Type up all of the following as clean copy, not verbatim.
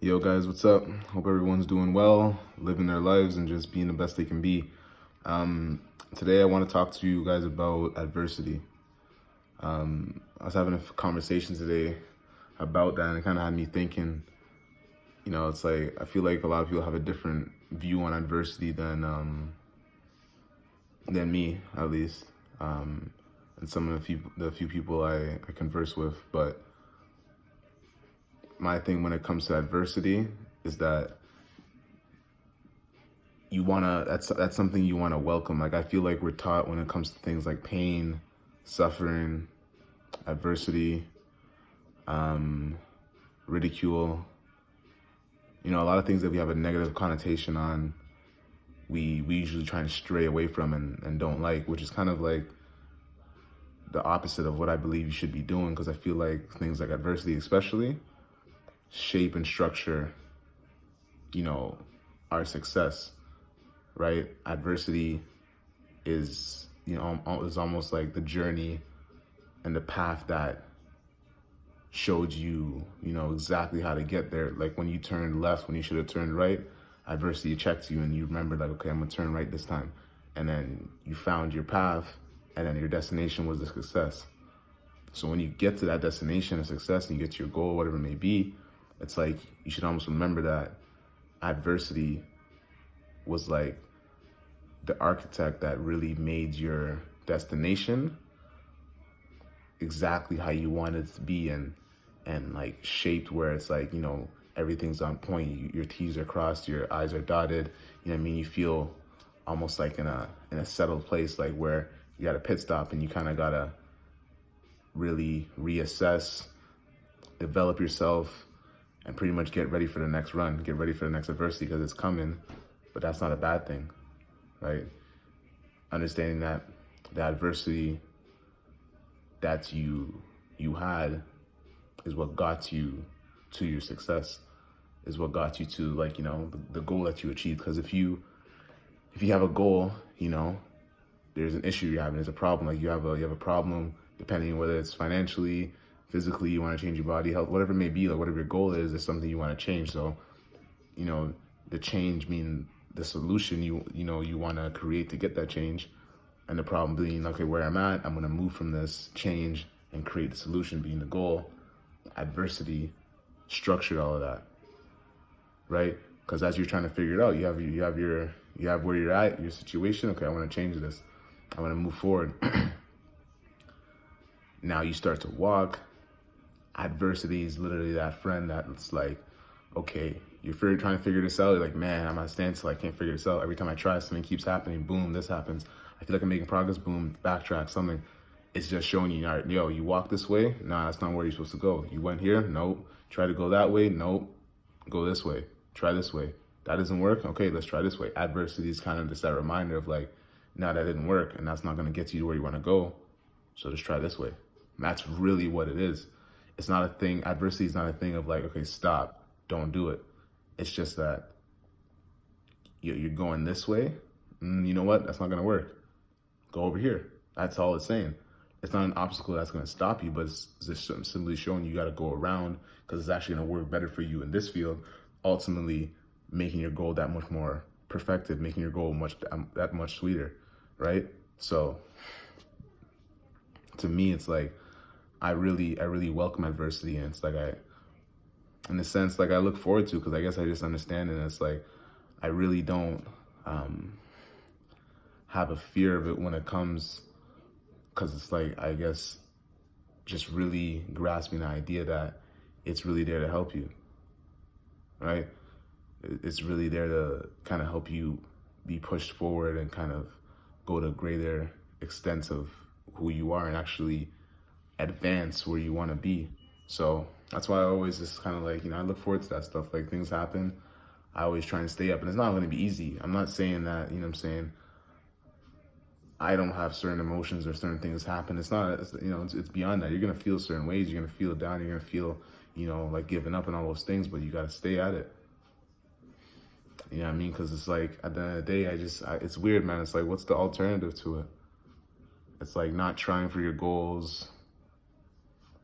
Yo guys, what's up? Hope everyone's doing well, living their lives and just being the best they can be. Um, Today I want to talk to you guys about adversity. I was having a conversation today about that and it kind of had me thinking, it's like I feel like a lot of people have a different view on adversity than me, at least. And some of the few people I converse with, but my thing when it comes to adversity is that that's something you wanna welcome. Like I feel like we're taught when it comes to things like pain, suffering, adversity, ridicule. A lot of things that we have a negative connotation on, we usually try and stray away from and don't like, which is kind of like the opposite of what I believe you should be doing, because I feel like things like adversity especially shape and structure, our success, right? Adversity is almost like the journey and the path that showed you, exactly how to get there. Like when you turned left when you should have turned right, adversity checked you and you remembered like, okay, I'm gonna turn right this time. And then you found your path and then your destination was the success. So when you get to that destination of success and you get to your goal, whatever it may be, it's like you should almost remember that adversity was like the architect that really made your destination exactly how you wanted it to be, and like shaped where it's like, everything's on point. Your T's are crossed, your I's are dotted. You know what I mean? You feel almost like in a settled place, like where you got a pit stop and you kind of gotta really reassess, develop yourself, and pretty much get ready for the next run, get ready for the next adversity because it's coming. But that's not a bad thing, right? Understanding that the adversity that you had is what got you to your success, is what got you to like, the goal that you achieved. Because if you have a goal, there's an issue you're having, there's a problem. Like you have a problem, depending on whether it's financially, physically, you want to change your body, health, whatever it may be, like whatever your goal is, there's something you want to change. So, the change mean the solution you want to create to get that change. And the problem being, okay, where I'm at, I'm going to move from this change and create the solution being the goal. Adversity structured all of that, right? Because as you're trying to figure it out, you have where you're at, your situation. Okay, I want to change this. I want to move forward. Now you start to walk. Adversity is literally that friend that's like, okay, you're trying to figure this out. You're like, man, I'm at a standstill. I can't figure this out. Every time I try, something keeps happening. Boom, this happens. I feel like I'm making progress. Boom, backtrack, something. It's just showing you, all right, yo, you walk this way. Nah, that's not where you're supposed to go. You went here. Nope. Try to go that way. Nope. Go this way. Try this way. That doesn't work. Okay, let's try this way. Adversity is kind of just that reminder of like, nah, that didn't work, and that's not going to get you to where you want to go. So just try this way. And that's really what it is. It's not a thing. Adversity is not a thing of like, okay, stop, don't do it. It's just that you're going this way. You know what? That's not going to work. Go over here. That's all it's saying. It's not an obstacle that's going to stop you, but it's just simply showing you got to go around because it's actually going to work better for you in this field, ultimately making your goal that much more perfected, making your goal that much sweeter, right? So to me, it's like, I really welcome adversity, and it's like in a sense, like I look forward to, because I guess I just understand it. And it's like I really don't have a fear of it when it comes, because it's like I guess just really grasping the idea that it's really there to help you, right? It's really there to kind of help you be pushed forward and kind of go to greater extents of who you are and actually advance where you want to be. So that's why I always just kind of like, I look forward to that stuff. Like things happen, I always try and stay up, and it's not going to be easy. I'm not saying that, what I'm saying, I don't have certain emotions or certain things happen. It's not, it's beyond that. You're going to feel certain ways. You're going to feel down. You're going to feel, like giving up and all those things, but you got to stay at it. You know what I mean? Because it's like, at the end of the day, it's weird, man. It's like, what's the alternative to it? It's like not trying for your goals,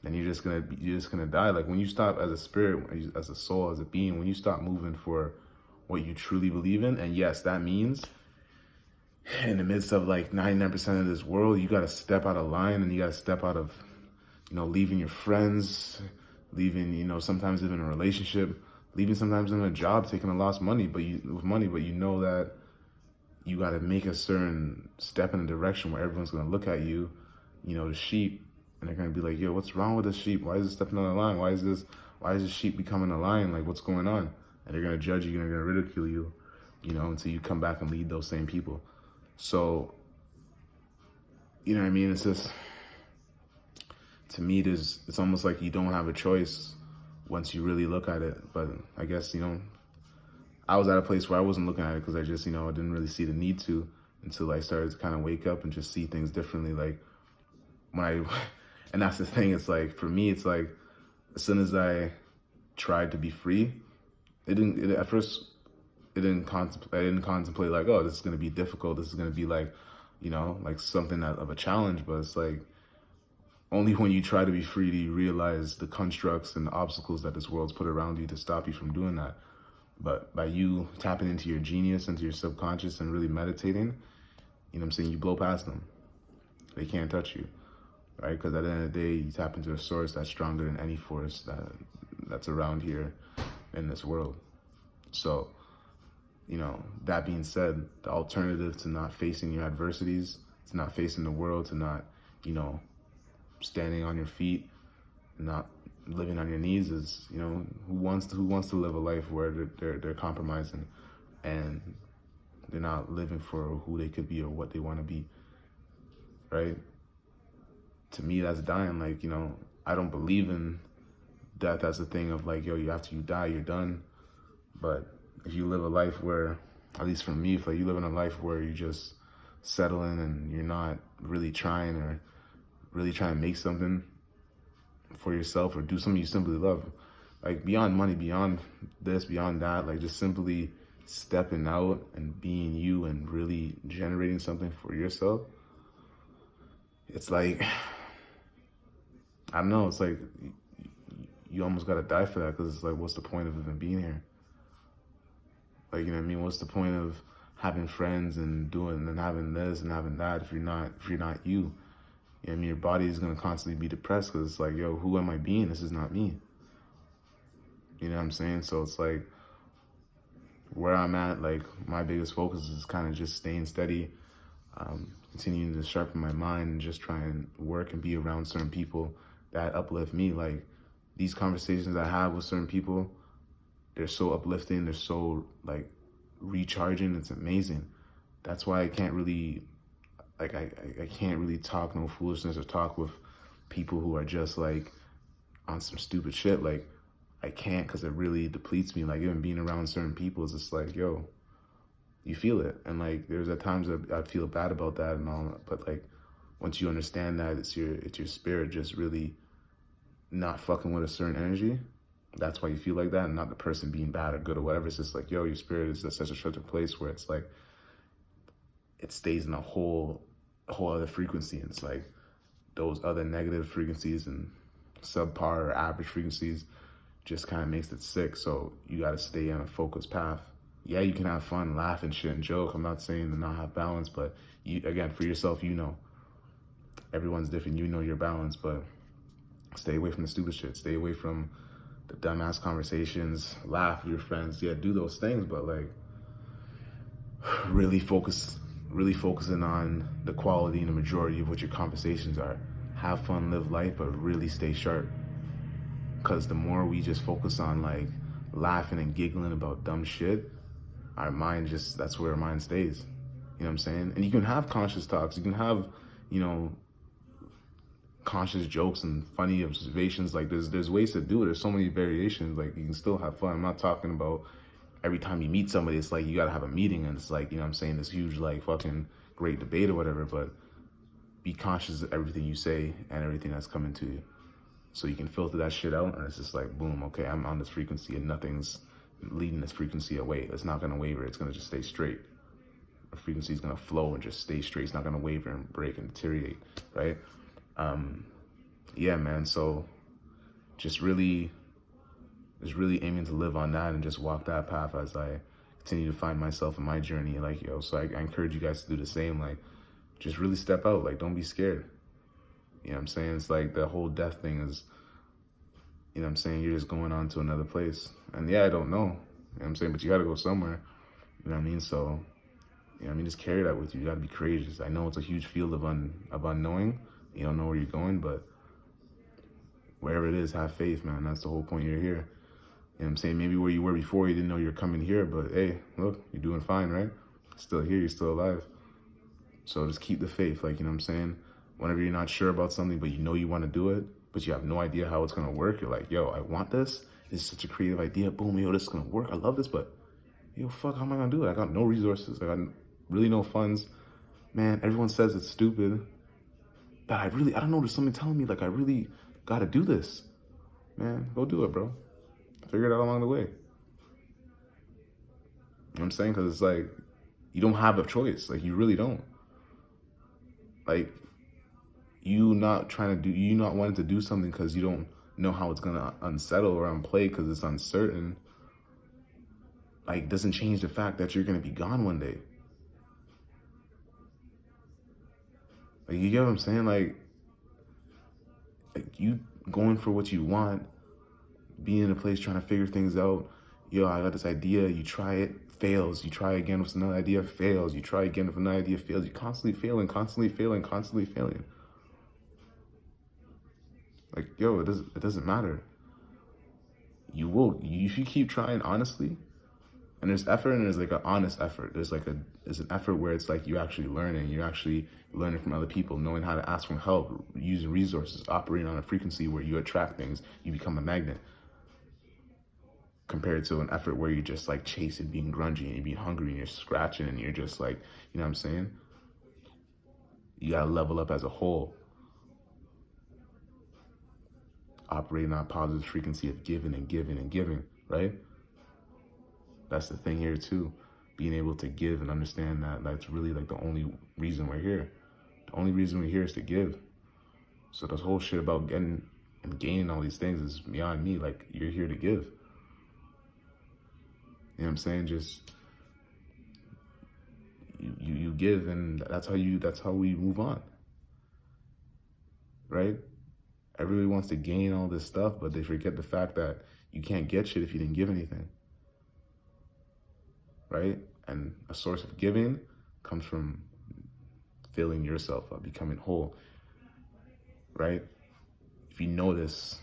and you're just gonna die. Like when you stop as a spirit, as a soul, as a being, when you stop moving for what you truly believe in, and yes, that means in the midst of like 99% of this world, you got to step out of line, and you got to step out of, leaving your friends, leaving, sometimes even a relationship, leaving sometimes in a job, taking a lost money, but you know that you got to make a certain step in a direction where everyone's going to look at you, the sheep, and they're going to be like, yo, what's wrong with this sheep? Why is it stepping on the line? Why is this sheep becoming a lion? Like, what's going on? And they're going to judge you, and they're going to ridicule you, until you come back and lead those same people. So, you know what I mean? It's just, to me, it's almost like you don't have a choice once you really look at it. But I guess, I was at a place where I wasn't looking at it because I just, I didn't really see the need to until I started to kind of wake up and just see things differently. Like and that's the thing. It's like, for me, it's like, as soon as I tried to be free, at first, I didn't contemplate like, oh, this is going to be difficult. This is going to be like, like something of a challenge. But it's like, only when you try to be free do you realize the constructs and the obstacles that this world's put around you to stop you from doing that. But by you tapping into your genius, into your subconscious, and really meditating, you blow past them. They can't touch you, right? Because at the end of the day, you tap into a source that's stronger than any force that's around here in this world. So, that being said, the alternative to not facing your adversities, to not facing the world, to not, standing on your feet, not living on your knees is, who wants to live a life where they're compromising and they're not living for who they could be or what they want to be, right? To me, that's dying. Like, I don't believe in death as a thing of like, yo, after you die, you're done. But if you live a life where, at least for me, if like you live in a life where you just settling and you're not really trying to make something for yourself or do something you simply love, like beyond money, beyond this, beyond that, like just simply stepping out and being you and really generating something for yourself, it's like, I don't know, it's like you almost got to die for that, because it's like, what's the point of even being here? Like, you know what I mean? What's the point of having friends and doing and having this and having that if you're not you? You know what I mean? Your body is going to constantly be depressed because it's like, yo, who am I being? This is not me. You know what I'm saying? So it's like, where I'm at, like, my biggest focus is kind of just staying steady, continuing to sharpen my mind and just try and work and be around certain people that uplift me. Like, these conversations I have with certain people, they're so uplifting. They're so, like, recharging. It's amazing. That's why I can't really, like, I can't really talk no foolishness or talk with people who are just, like, on some stupid shit. Like, I can't, because it really depletes me. Like, even being around certain people is just like, yo, you feel it. And, like, there's at times that I feel bad about that and all, but, like, once you understand that it's your spirit just really not fucking with a certain energy, that's why you feel like that, and not the person being bad or good or whatever. It's just like, yo, your spirit is at such a certain place where it's like, it stays in a whole other frequency. And it's like, those other negative frequencies and subpar or average frequencies just kind of makes it sick. So you got to stay on a focused path. Yeah, you can have fun, laugh and shit and joke. I'm not saying to not have balance, but you, again, for yourself, everyone's different. Your balance, but stay away from the stupid shit. Stay away from the dumbass conversations. Laugh with your friends. Yeah, do those things, but like really focusing on the quality and the majority of what your conversations are. Have fun, live life, but really stay sharp. Because the more we just focus on like laughing and giggling about dumb shit, our mind that's where our mind stays. You know what I'm saying? And you can have conscious talks. You can have, conscious jokes and funny observations. Like there's ways to do it. There's so many variations. Like you can still have fun. I'm not talking about every time you meet somebody, it's like you gotta have a meeting and it's like, this huge like fucking great debate or whatever, but be conscious of everything you say and everything that's coming to you. So you can filter that shit out and it's just like, boom, okay, I'm on this frequency and nothing's leading this frequency away. It's not gonna waver, it's gonna just stay straight. The frequency is gonna flow and just stay straight. It's not gonna waver and break and deteriorate, right? yeah, man. So just really, just really aiming to live on that and just walk that path as I continue to find myself in my journey. Like, yo, so I encourage you guys to do the same. Like, just really step out. Like, don't be scared. You know what I'm saying? It's like the whole death thing is, you know what I'm saying? You're just going on to another place. And yeah, I don't know. You know what I'm saying? But you got to go somewhere. You know what I mean? So, you know what I mean? Just carry that with you. You got to be courageous. I know it's a huge field of unknowing. You don't know where you're going, but wherever it is, have faith, man. That's the whole point you're here. You know what I'm saying? Maybe where you were before, you didn't know you were coming here, but hey, look, you're doing fine, right? Still here, you're still alive. So just keep the faith, like, you know what I'm saying? Whenever you're not sure about something, but you know you want to do it, but you have no idea how it's going to work, you're like, yo, I want this. It's such a creative idea. Boom, yo, this is going to work. I love this, but yo, fuck, how am I going to do it? I got no resources. I got really no funds. Man, everyone says it's stupid. But I don't know, there's something telling me, like, I really got to do this. Man, go do it, bro. Figure it out along the way. You know what I'm saying? Because it's like, you don't have a choice. Like, you really don't. Like, you not wanting to do something because you don't know how it's going to unsettle or unplay because it's uncertain, like, doesn't change the fact that you're going to be gone one day. Like, you get what I'm saying? Like you going for what you want, being in a place trying to figure things out. Yo, I got this idea. You try it, fails. You try again with another idea, fails. You try again with another idea, fails. You constantly failing, constantly failing, constantly failing. Like, yo, it doesn't matter. If you keep trying honestly, and there's effort and there's like an honest effort. There's an effort where it's like you're actually learning from other people, knowing how to ask for help, using resources, operating on a frequency where you attract things, you become a magnet. Compared to an effort where you're just like chasing, being grungy, and you're being hungry, and you're scratching, and you're just like, you know what I'm saying? You gotta level up as a whole. Operating on a positive frequency of giving and giving and giving, right? That's the thing here too. Being able to give and understand that that's really like the only reason we're here. The only reason we're here is to give. So this whole shit about getting and gaining all these things is beyond me. Like, you're here to give. You know what I'm saying? Just you give, and that's how we move on. Right? Everybody wants to gain all this stuff, but they forget the fact that you can't get shit if you didn't give anything. Right? And a source of giving comes from filling yourself up, becoming whole. Right? If you notice,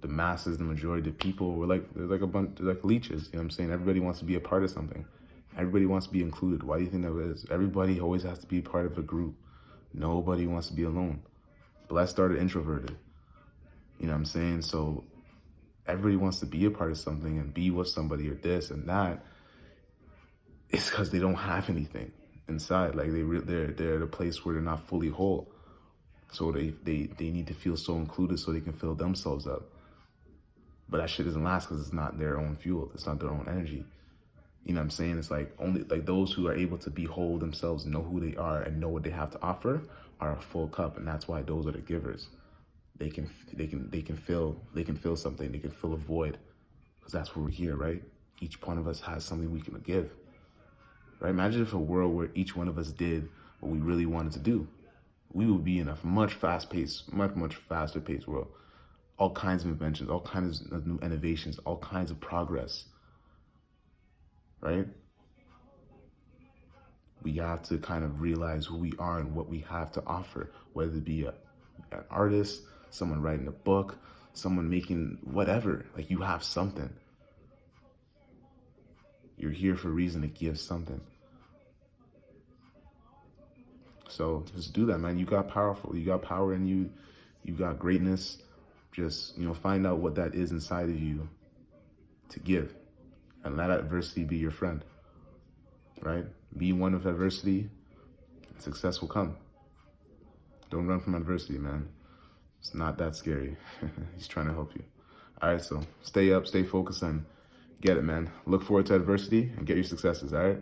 the masses, the majority of the people, they're like a bunch, they're like leeches. You know what I'm saying? Everybody wants to be a part of something. Everybody wants to be included. Why do you think that is? Everybody always has to be a part of a group. Nobody wants to be alone. Blessed are the introverted. You know what I'm saying? So everybody wants to be a part of something and be with somebody or this and that. It's because they don't have anything inside. Like, they're at a place where they're not fully whole. So they need to feel so included so they can fill themselves up. But that shit doesn't last because it's not their own fuel. It's not their own energy. You know what I'm saying? It's like only like those who are able to be whole themselves, know who they are, and know what they have to offer are a full cup, and that's why those are the givers. They can fill something. They can fill a void, because that's where we're here, right? Each one of us has something we can give, right? Imagine if a world where each one of us did what we really wanted to do. We would be in a much faster paced world. All kinds of inventions, all kinds of new innovations, all kinds of progress, right? We have to kind of realize who we are and what we have to offer, whether it be an artist, someone writing a book, someone making whatever. Like, you have something. You're here for a reason to give something. So just do that, man. You got power in you. You got greatness. Just, find out what that is inside of you to give, and let adversity be your friend, right? Be one with adversity, and success will come. Don't run from adversity, man. It's not that scary. He's trying to help you. All right, so stay up, stay focused, and get it, man. Look forward to adversity and get your successes, all right?